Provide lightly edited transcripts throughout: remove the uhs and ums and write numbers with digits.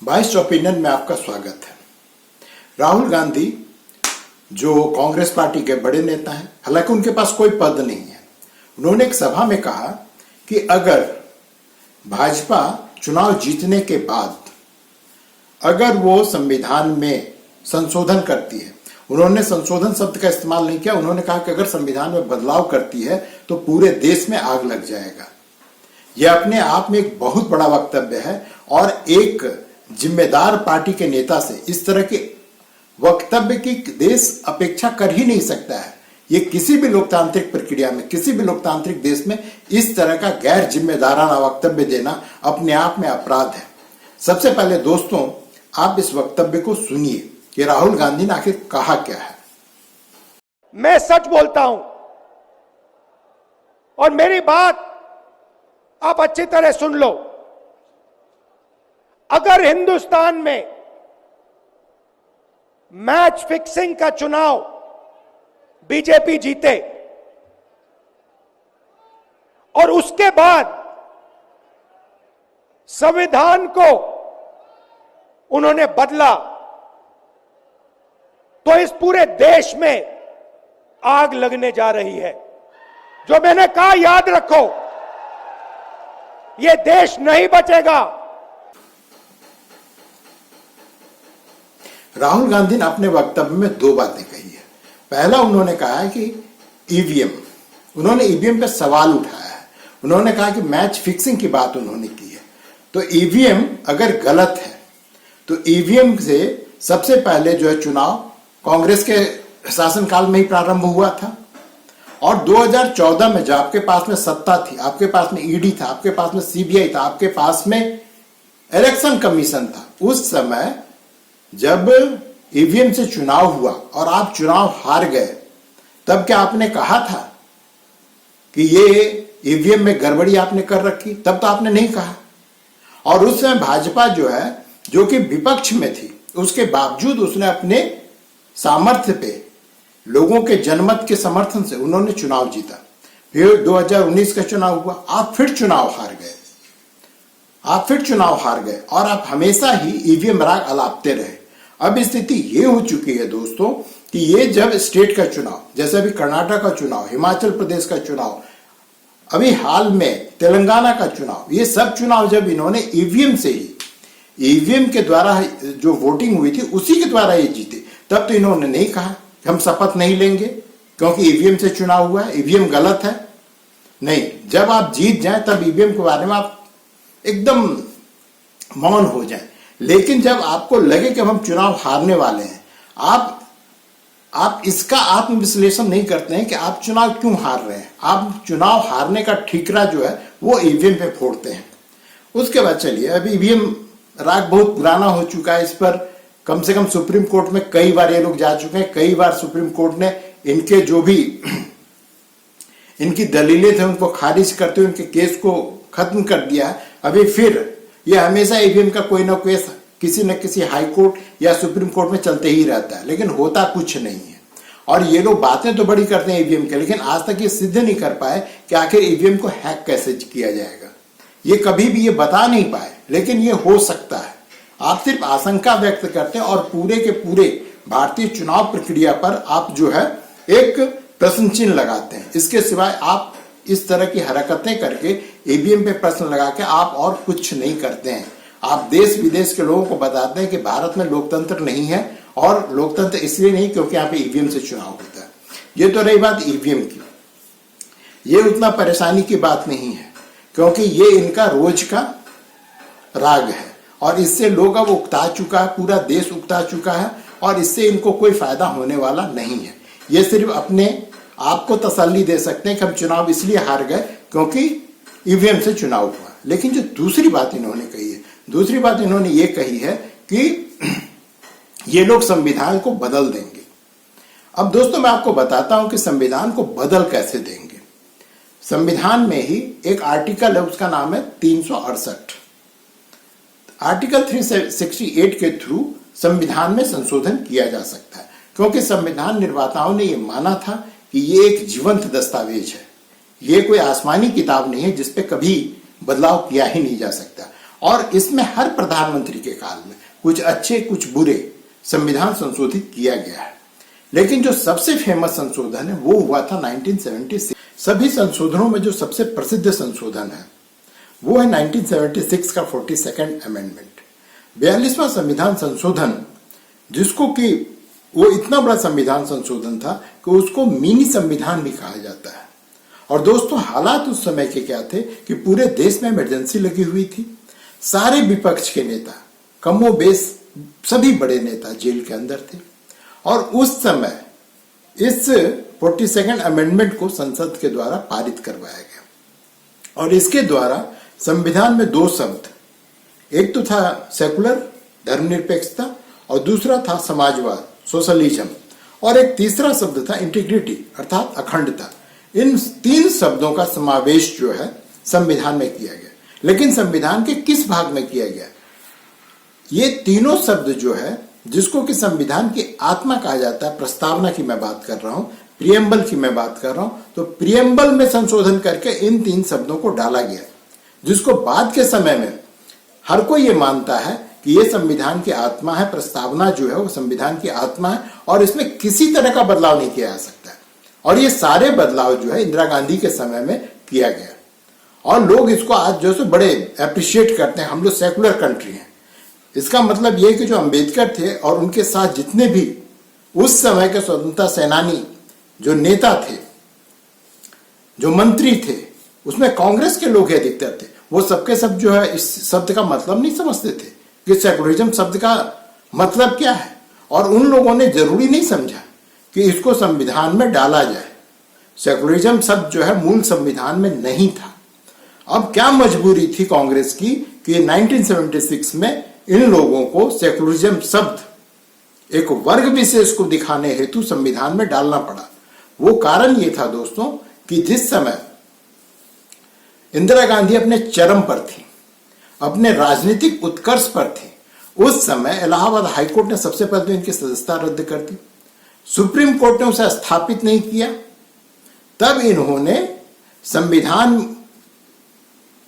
बाइस्ट opinion में आपका स्वागत है। राहुल गांधी जो कांग्रेस पार्टी के बड़े नेता हैं, हालांकि उनके पास कोई पद नहीं है, उन्होंने एक सभा में कहा कि अगर भाजपा चुनाव जीतने के बाद अगर वो संविधान में संशोधन करती है, उन्होंने संशोधन शब्द का इस्तेमाल नहीं किया, उन्होंने कहा कि अगर संविधान में बदलाव करती है तो पूरे देश में आग लग जाएगा। यह अपने आप में एक बहुत बड़ा वक्तव्य है और एक जिम्मेदार पार्टी के नेता से इस तरह के वक्तव्य की देश अपेक्षा कर ही नहीं सकता है। ये किसी भी लोकतांत्रिक प्रक्रिया में, किसी भी लोकतांत्रिक देश में इस तरह का गैर जिम्मेदाराना वक्तव्य देना अपने आप में अपराध है। सबसे पहले दोस्तों, आप इस वक्तव्य को सुनिए कि राहुल गांधी ने आखिर कहा क्या है। मैं सच बोलता हूं और मेरी बात आप अच्छी तरह सुन लो। अगर हिंदुस्तान में मैच फिक्सिंग का चुनाव बीजेपी जीते और उसके बाद संविधान को उन्होंने बदला, तो इस पूरे देश में आग लगने जा रही है। जो मैंने कहा याद रखो, यह देश नहीं बचेगा। राहुल गांधी ने अपने वक्तव्य में दो बातें कही है। पहला, उन्होंने कहा है कि ईवीएम, उन्होंने ईवीएम पे सवाल उठाया है। उन्होंने कहा कि मैच फिक्सिंग की बात उन्होंने की है। तो ईवीएम अगर गलत है तो ईवीएम से सबसे पहले जो है चुनाव कांग्रेस के शासनकाल में ही प्रारंभ हुआ था और 2014 में जब आपके पास में सत्ता थी, आपके पास में ईडी था, आपके पास में सीबीआई था, आपके पास में इलेक्शन कमीशन था, उस समय जब ईवीएम से चुनाव हुआ और आप चुनाव हार गए, तब क्या आपने कहा था कि ये ईवीएम में गड़बड़ी आपने कर रखी? तब तो आपने नहीं कहा। और उस समय भाजपा जो है, जो कि विपक्ष में थी, उसके बावजूद उसने अपने सामर्थ्य पे, लोगों के जनमत के समर्थन से उन्होंने चुनाव जीता। फिर 2019 का चुनाव हुआ, आप फिर चुनाव हार गए, आप फिर चुनाव हार गए और आप हमेशा ही ईवीएम राग अलापते रहे। अब स्थिति ये हो चुकी है दोस्तों कि ये जब स्टेट का चुनाव, जैसे अभी कर्नाटक का चुनाव, हिमाचल प्रदेश का चुनाव, अभी हाल में तेलंगाना का चुनाव, ये सब चुनाव जब इन्होंने ईवीएम से ही, ईवीएम के द्वारा जो वोटिंग हुई थी उसी के द्वारा ये जीते, तब तो इन्होंने नहीं कहा कि हम शपथ नहीं लेंगे क्योंकि ईवीएम से चुनाव हुआ है, ईवीएम गलत है। नहीं, जब आप जीत जाएं तब ईवीएम के बारे में आप एकदम मौन हो जाएं। लेकिन जब आपको लगे कि हम चुनाव हारने वाले हैं, आप इसका आत्मविश्लेषण नहीं करते हैं कि आप चुनाव क्यों हार रहे हैं। आप चुनाव हारने का ठीकरा जो है वो ईवीएम पे फोड़ते हैं। उसके बाद चलिए, अब ईवीएम राग बहुत पुराना हो चुका है, इस पर कम से कम सुप्रीम कोर्ट में कई बार ये लोग जा चुके हैं। कई बार सुप्रीम कोर्ट ने इनके जो भी इनकी दलीलें थे उनको खारिज करते हुए इनके केस को खत्म कर दिया है। अभी फिर ये हमेशा ईवीएम का कोई ना कोई किसी न किसी हाई कोर्ट या सुप्रीम कोर्ट में चलते ही रहता है, लेकिन होता कुछ नहीं है। और ये लोग बातें तो बड़ी करते हैं ईवीएम के, लेकिन आज तक ये सिद्ध नहीं कर पाए कि आखिर ईवीएम को हैक कैसे किया जाएगा। ये कभी भी ये बता नहीं पाए, लेकिन ये हो सकता है। आप सिर्फ आशंका व्यक्त करते हैं और पूरे के पूरे भारतीय चुनाव प्रक्रिया पर आप जो है एक प्रश्न चिन्ह लगाते हैं। इसके सिवाय आप इस तरह की हरकतें करके ईवीएम पे प्रश्न लगा के आप और कुछ नहीं करते हैं। आप देश विदेश के लोगों को बताते हैं कि भारत में लोकतंत्र नहीं है, और लोकतंत्र इसलिए नहीं क्योंकि यहाँ पे ईवीएम से चुनाव होता है। ये तो रही बात ईवीएम की। ये उतना परेशानी की बात नहीं है क्योंकि ये इनका रोज का राग है और इससे लोग अब उकता चुका है, पूरा देश उकता चुका है और इससे इनको कोई फायदा होने वाला नहीं है। ये सिर्फ अपने आपको तसल्ली दे सकते हैं कि हम चुनाव इसलिए हार गए क्योंकि ईवीएम से चुनाव हुआ। लेकिन जो दूसरी बात इन्होंने कही है, दूसरी बात इन्होंने ये कही है कि ये लोग संविधान को बदल देंगे। अब दोस्तों, मैं आपको बताता हूं कि संविधान को बदल कैसे देंगे। संविधान में ही एक आर्टिकल है, उसका नाम है 368। आर्टिकल 368 के थ्रू संविधान में संशोधन किया जा सकता है क्योंकि संविधान निर्माताओं ने यह माना था कि ये एक जीवंत दस्तावेज है, ये कोई आसमानी किताब नहीं है जिसपे कभी बदलाव किया ही नहीं जा सकता। और इसमें हर प्रधानमंत्री के काल में कुछ अच्छे कुछ बुरे संविधान संशोधित किया गया है। लेकिन जो सबसे फेमस संशोधन है वो हुआ था 1976। सभी संशोधनों में जो सबसे प्रसिद्ध संशोधन है वो है 1976 का 42nd अमेंडमेंट, 42वां संविधान संशोधन, जिसको कि वो इतना बड़ा संविधान संशोधन था कि उसको मिनी संविधान भी कहा जाता है। और दोस्तों, हालात उस समय के क्या थे कि पूरे देश में इमरजेंसी लगी हुई थी, सारे विपक्ष के नेता कमोबेश सभी बड़े नेता जेल के अंदर थे, और उस समय इस 42nd अमेंडमेंट को संसद के द्वारा पारित करवाया गया। और इसके द्वारा संविधान में दो शब्द, एक तो था सेकुलर धर्मनिरपेक्षता और दूसरा था समाजवाद सोशलिज्म, और एक तीसरा शब्द था इंटीग्रिटी अर्थात अखंडता। इन तीन शब्दों का समावेश जो है संविधान में किया गया। लेकिन संविधान के किस भाग में किया गया? ये तीनों शब्द जो है, जिसको कि संविधान की आत्मा कहा जाता है, प्रस्तावना की मैं बात कर रहा हूं, प्रियम्बल की मैं बात कर रहा हूं, तो प्रियम्बल में संशोधन करके इन तीन शब्दों को डाला गया, जिसको बाद के समय में हर कोई ये मानता है कि ये संविधान की आत्मा है। प्रस्तावना जो है वो संविधान की आत्मा है और इसमें किसी तरह का बदलाव नहीं किया जा सकता है। और ये सारे बदलाव जो है इंदिरा गांधी के समय में किया गया, और लोग इसको आज जो है बड़े अप्रिशिएट करते हैं। हम लोग सेकुलर कंट्री हैं, इसका मतलब ये कि जो अंबेडकर थे और उनके साथ जितने भी उस समय के स्वतंत्रता सेनानी जो नेता थे, जो मंत्री थे, उसमें कांग्रेस के लोग अधिकतर थे, वो सबके सब जो है इस शब्द का मतलब नहीं समझते थे कि सेकुलरिज्म शब्द का मतलब क्या है, और उन लोगों ने जरूरी नहीं समझा कि इसको संविधान में डाला जाए। सेकुलरिज्म शब्द जो है मूल संविधान में नहीं था। अब क्या मजबूरी थी कांग्रेस की कि 1976 में इन लोगों को सेकुलरिज्म शब्द एक वर्ग विशेष को दिखाने हेतु संविधान में डालना पड़ा। वो कारण ये था दोस्तों कि जिस समय इंदिरा गांधी अपने चरम पर थी, अपने राजनीतिक उत्कर्ष पर थी, उस समय इलाहाबाद हाईकोर्ट ने सबसे पहले इनकी सदस्यता रद्द कर दी, सुप्रीम कोर्ट ने उसे स्थापित नहीं किया। तब इन्होंने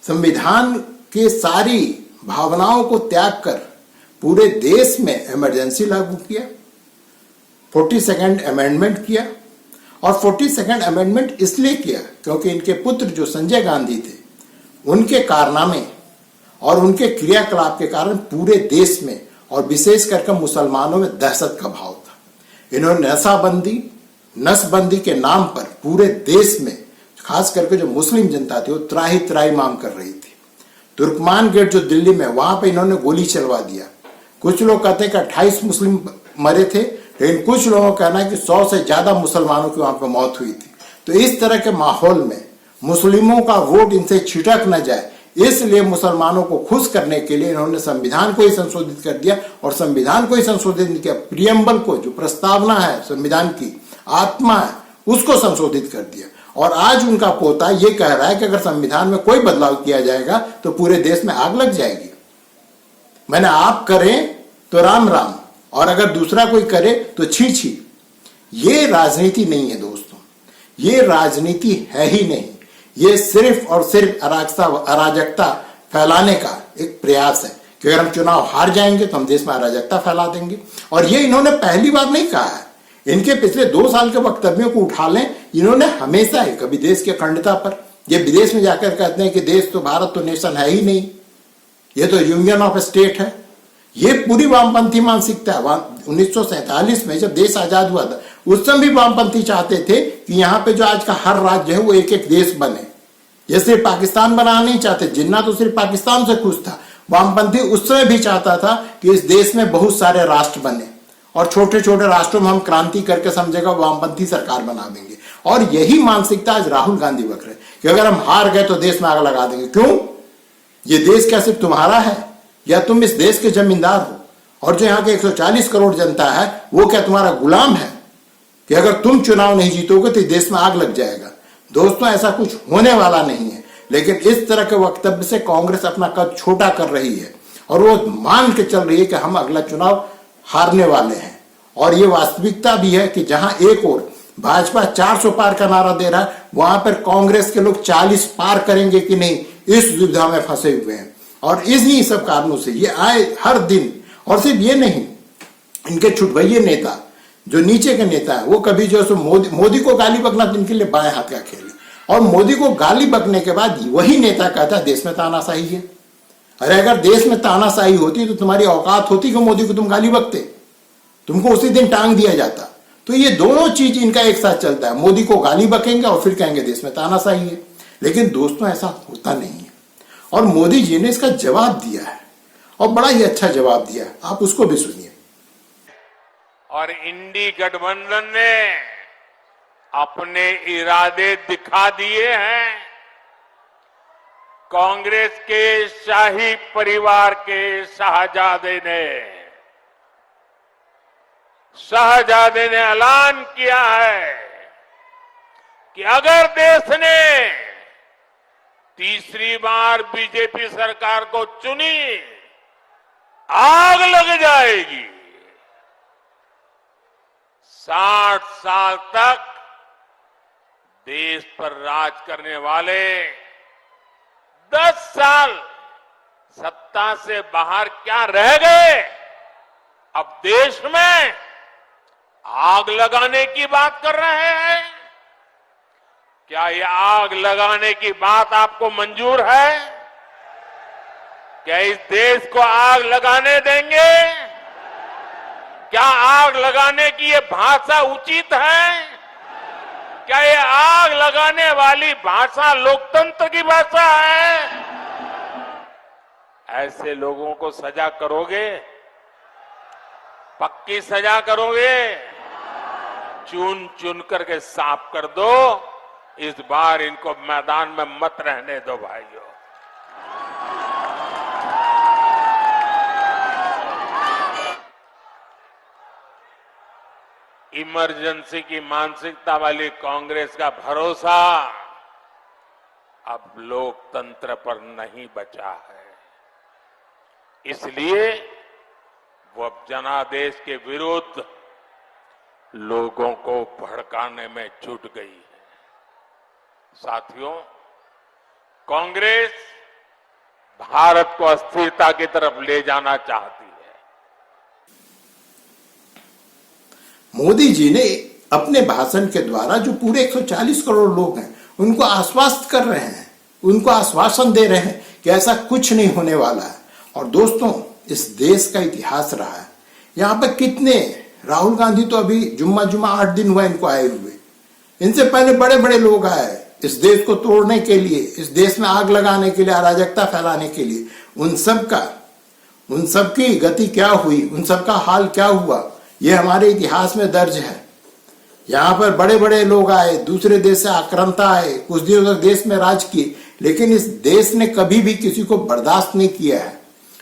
संविधान के सारी भावनाओं को त्याग कर पूरे देश में इमरजेंसी लागू किया, 42nd अमेंडमेंट किया। और 42nd अमेंडमेंट इसलिए किया क्योंकि इनके पुत्र जो संजय गांधी थे, उनके कारनामे और उनके क्रियाकलाप के कारण पूरे देश में और विशेष करके मुसलमानों में दहशत का भाव था। इन्होंने नसबंदी के नाम पर पूरे देश में खास करके जो मुस्लिम जनता थी वो त्राही त्राही मांग कर रही थी। तुर्कमान गेट जो दिल्ली में, वहां पे इन्होंने गोली चलवा दिया। कुछ लोग कहते हैं कि 28 मुस्लिम मरे थे, लेकिन कुछ लोगों का कहना है कि 100 से ज्यादा मुसलमानों की वहां पर मौत हुई थी। तो इस तरह के माहौल में मुस्लिमों का वोट इनसे छिटक न जाए, इसलिए मुसलमानों को खुश करने के लिए इन्होंने संविधान को ही संशोधित कर दिया। और संविधान को ही संशोधित नहीं किया, प्रियम्बल को, जो प्रस्तावना है संविधान की आत्मा है, उसको संशोधित कर दिया। और आज उनका पोता ये कह रहा है कि अगर संविधान में कोई बदलाव किया जाएगा तो पूरे देश में आग लग जाएगी। मैंने आप करें तो राम राम, और अगर दूसरा कोई करे तो छी छी। ये राजनीति नहीं है दोस्तों, ये राजनीति है ही नहीं। ये सिर्फ और सिर्फ अराजकता फैलाने का एक प्रयास है कि अगर हम चुनाव हार जाएंगे तो हम देश में अराजकता फैला देंगे। और ये इन्होंने पहली बार नहीं कहा है, इनके पिछले 2 साल के वक्तव्यों को उठा लें, इन्होंने हमेशा ही कभी देश की अखंडता पर, ये विदेश में जाकर कहते हैं कि देश तो, भारत तो नेशन है ही नहीं, ये तो यूनियन ऑफ स्टेट है। ये पूरी वामपंथी मानसिकता है। 1947 में जब देश आजाद हुआ था, उस समय भी वामपंथी चाहते थे कि यहाँ पे जो आज का हर राज्य है वो एक एक देश बने। ये सिर्फ पाकिस्तान बनाना नहीं चाहते, जिन्ना तो सिर्फ पाकिस्तान से खुश था, वामपंथी उस समय भी चाहता था कि इस देश में बहुत सारे राष्ट्र बने और छोटे छोटे राष्ट्रों में हम क्रांति करके समझेगा वामपंथी सरकार बना देंगे। और यही मानसिकता आज राहुल गांधी बक रहे कि अगर हम हार गए तो देश में आग लगा देंगे। क्यों? ये देश क्या सिर्फ तुम्हारा है, या तुम इस देश के जमींदार हो? और जो यहाँ के 140 करोड़ जनता है वो क्या तुम्हारा गुलाम है कि अगर तुम चुनाव नहीं जीतोगे तो देश में आग लग जाएगा? दोस्तों, ऐसा कुछ होने वाला नहीं है। लेकिन इस तरह के वक्तव्य से कांग्रेस अपना कद छोटा कर रही है और वो मान के चल रही है कि हम अगला चुनाव हारने वाले हैं। और ये वास्तविकता भी है कि जहां एक ओर भाजपा 400 पार का नारा दे रहा है, वहां पर कांग्रेस के लोग 40 पार करेंगे कि नहीं, इस दुविधा में फंसे हुए हैं। और इन्हीं सब कारणों से ये आए हर दिन। और सिर्फ ये नहीं, इनके छुटभइये नेता जो नीचे के नेता है वो कभी जो है सो मोदी को गाली बकना तो इनके लिए बाएं हाथ का खेल है। और मोदी को गाली बकने के बाद वही नेता कहता है देश में तानाशाही है। अरे अगर देश में तानाशाही होती तो तुम्हारी औकात होती कि मोदी को तुम गाली बकते, तुमको उसी दिन टांग दिया जाता। तो ये दोनों चीज इनका एक साथ चलता है, मोदी को गाली बकेंगे और फिर कहेंगे देश में तानाशाही है। लेकिन दोस्तों ऐसा होता नहीं है और मोदी जी ने इसका जवाब दिया है और बड़ा ही अच्छा जवाब दिया है, आप उसको भी सुनिए। और इंडी गठबंधन ने अपने इरादे दिखा दिए हैं। कांग्रेस के शाही परिवार के शहजादे ने ऐलान किया है कि अगर देश ने तीसरी बार बीजेपी सरकार को चुनी, आग लग जाएगी। 60 साल तक देश पर राज करने वाले 10 साल सत्ता से बाहर क्या रह गए, अब देश में आग लगाने की बात कर रहे हैं। क्या ये आग लगाने की बात आपको मंजूर है? क्या इस देश को आग लगाने देंगे? क्या आग लगाने की ये भाषा उचित है? क्या ये आग लगाने वाली भाषा लोकतंत्र की भाषा है? ऐसे लोगों को सजा करोगे? पक्की सजा करोगे? चुन चुन करके साफ कर दो। इस बार इनको मैदान में मत रहने दो भाइयों। इमरजेंसी की मानसिकता वाली कांग्रेस का भरोसा अब लोकतंत्र पर नहीं बचा है। इसलिए वो अब जनादेश के विरुद्ध लोगों को भड़काने में जुट गई है। साथियों, कांग्रेस भारत को अस्थिरता की तरफ ले जाना चाहती है। मोदी जी ने अपने भाषण के द्वारा जो पूरे 140 करोड़ लोग हैं उनको आश्वस्त कर रहे हैं, उनको आश्वासन दे रहे हैं कि ऐसा कुछ नहीं होने वाला है। और दोस्तों, इस देश का इतिहास रहा है, यहाँ पर कितने, राहुल गांधी तो अभी जुम्मा 8 दिन हुआ इनको आए हुए, इनसे पहले बड़े बड़े लोग आए इस देश को तोड़ने के लिए, इस देश में आग लगाने के लिए, अराजकता फैलाने के लिए। उन सब की गति क्या हुई, उन सब का हाल क्या हुआ, ये हमारे इतिहास में दर्ज है। यहाँ पर बड़े बड़े लोग आए, दूसरे देश से आक्रांता आए, कुछ दिनों तक देश में राज किए, लेकिन इस देश ने कभी भी किसी को बर्दाश्त नहीं किया है।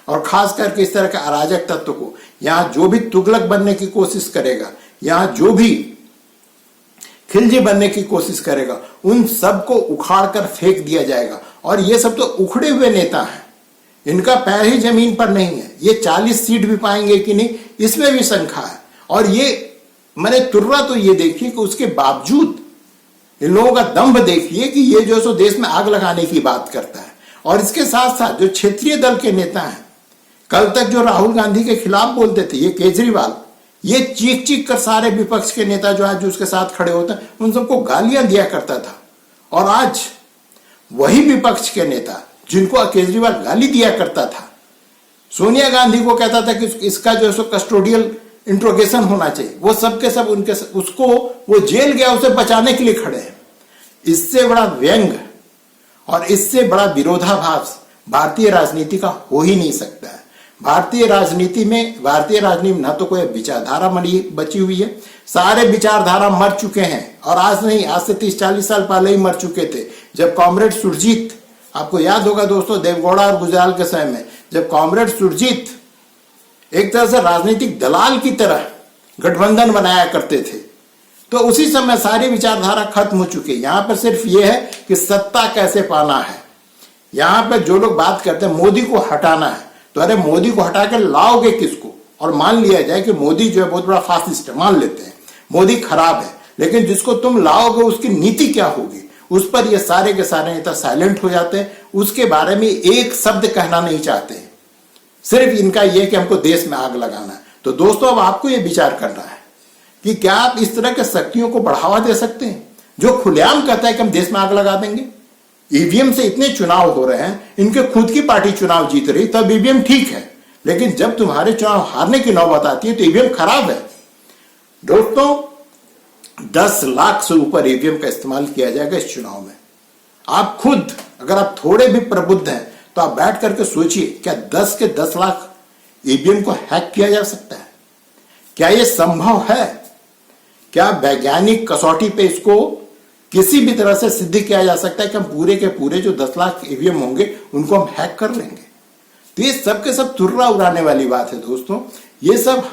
और खास करके इस तरह के अराजक तत्व को, यहाँ जो भी तुगलक बनने की कोशिश करेगा, यहाँ जो भी खिलजी बनने की कोशिश करेगा, उन सब को उखाड़ कर फेंक दिया जाएगा। और ये सब तो उखड़े हुए नेता हैं, इनका पैर ही जमीन पर नहीं है। ये 40 सीट भी पाएंगे कि नहीं, इसमें भी शंका है। और ये मैंने तुर्रा तो ये देखिए कि उसके बावजूद इन लोगों का दम्भ देखिए कि ये जो सो देश में आग लगाने की बात करता है। और इसके साथ साथ जो क्षेत्रीय दल के नेता हैं, कल तक जो राहुल गांधी के खिलाफ बोलते थे, ये केजरीवाल, ये चीख चीख कर सारे विपक्ष के नेता जो आज उसके साथ खड़े होते हैं उन सबको गालियां दिया करता था। और आज वही विपक्ष के नेता जिनको केजरीवाल गाली दिया करता था, सोनिया गांधी को कहता था कि इसका जो है सो कस्टोडियल इंट्रोगेशन होना चाहिए, वो सब के सब उसको वो जेल गया उसे बचाने के लिए खड़े हैं। इससे बड़ा व्यंग और इससे बड़ा विरोधाभास भारतीय राजनीति का हो ही नहीं सकता है। भारतीय राजनीति में न तो कोई विचारधारा बची हुई है, सारे विचारधारा मर चुके हैं। और आज नहीं, आज से 30-40 साल पहले ही मर चुके थे। जब कॉमरेड सुरजीत, आपको याद होगा दोस्तों, देवगौड़ा और गुजराल के समय में जब कॉमरेड सुरजीत एक तरह से राजनीतिक दलाल की तरह गठबंधन बनाया करते थे, तो उसी समय सारी विचारधारा खत्म हो चुकी है। यहां पर सिर्फ यह है कि सत्ता कैसे पाना है। यहां पर जो लोग बात करते हैं मोदी को हटाना है, तो अरे मोदी को हटा कर लाओगे किसको? और मान लिया जाए कि मोदी जो है बहुत बड़ा फासिस्ट है, मान लेते हैं मोदी खराब है, लेकिन जिसको तुम लाओगे उसकी नीति क्या होगी, उस पर ये सारे के सारे नेता साइलेंट हो जाते हैं, उसके बारे में एक शब्द कहना नहीं चाहते हैं। सिर्फ इनका यह कि हमको देश में आग लगाना है। तो दोस्तों, अब आपको यह विचार करना है कि क्या आप इस तरह के शक्तियों को बढ़ावा दे सकते हैं जो खुलेआम कहता है कि हम देश में आग लगा देंगे। ईवीएम से इतने चुनाव हो रहे हैं, इनके खुद की पार्टी चुनाव जीत रही, तब ईवीएम ठीक है, लेकिन जब तुम्हारे चुनाव हारने की नौबत आती है तो ईवीएम खराब है। दोस्तों, 10 लाख से ऊपर ईवीएम का इस्तेमाल किया जाएगा इस चुनाव में। आप खुद अगर आप थोड़े भी प्रबुद्ध हैं तो आप बैठ करके सोचिए, क्या 10 के 10 लाख ईवीएम को हैक किया जा सकता है? क्या यह संभव है? क्या वैज्ञानिक कसौटी पे इसको किसी भी तरह से सिद्ध किया जा सकता है कि हम पूरे के पूरे जो 10 लाख ईवीएम होंगे उनको हम हैक कर लेंगे? तो ये सब के सब तुर्रा उड़ाने वाली बात है दोस्तों। ये सब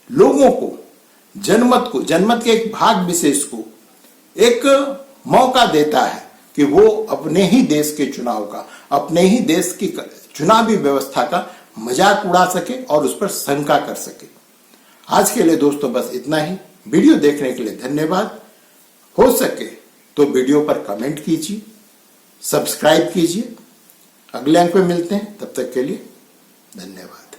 लोगों को, जनमत के एक भाग विशेष को एक मौका देता है कि वो अपने ही देश के चुनाव का, अपने ही देश की चुनावी व्यवस्था का मजाक उड़ा सके और उस पर शंका कर सके। आज के लिए दोस्तों बस इतना ही। वीडियो देखने के लिए धन्यवाद। हो सके तो वीडियो पर कमेंट कीजिए, सब्सक्राइब कीजिए। अगले अंक में मिलते हैं, तब तक के लिए धन्यवाद।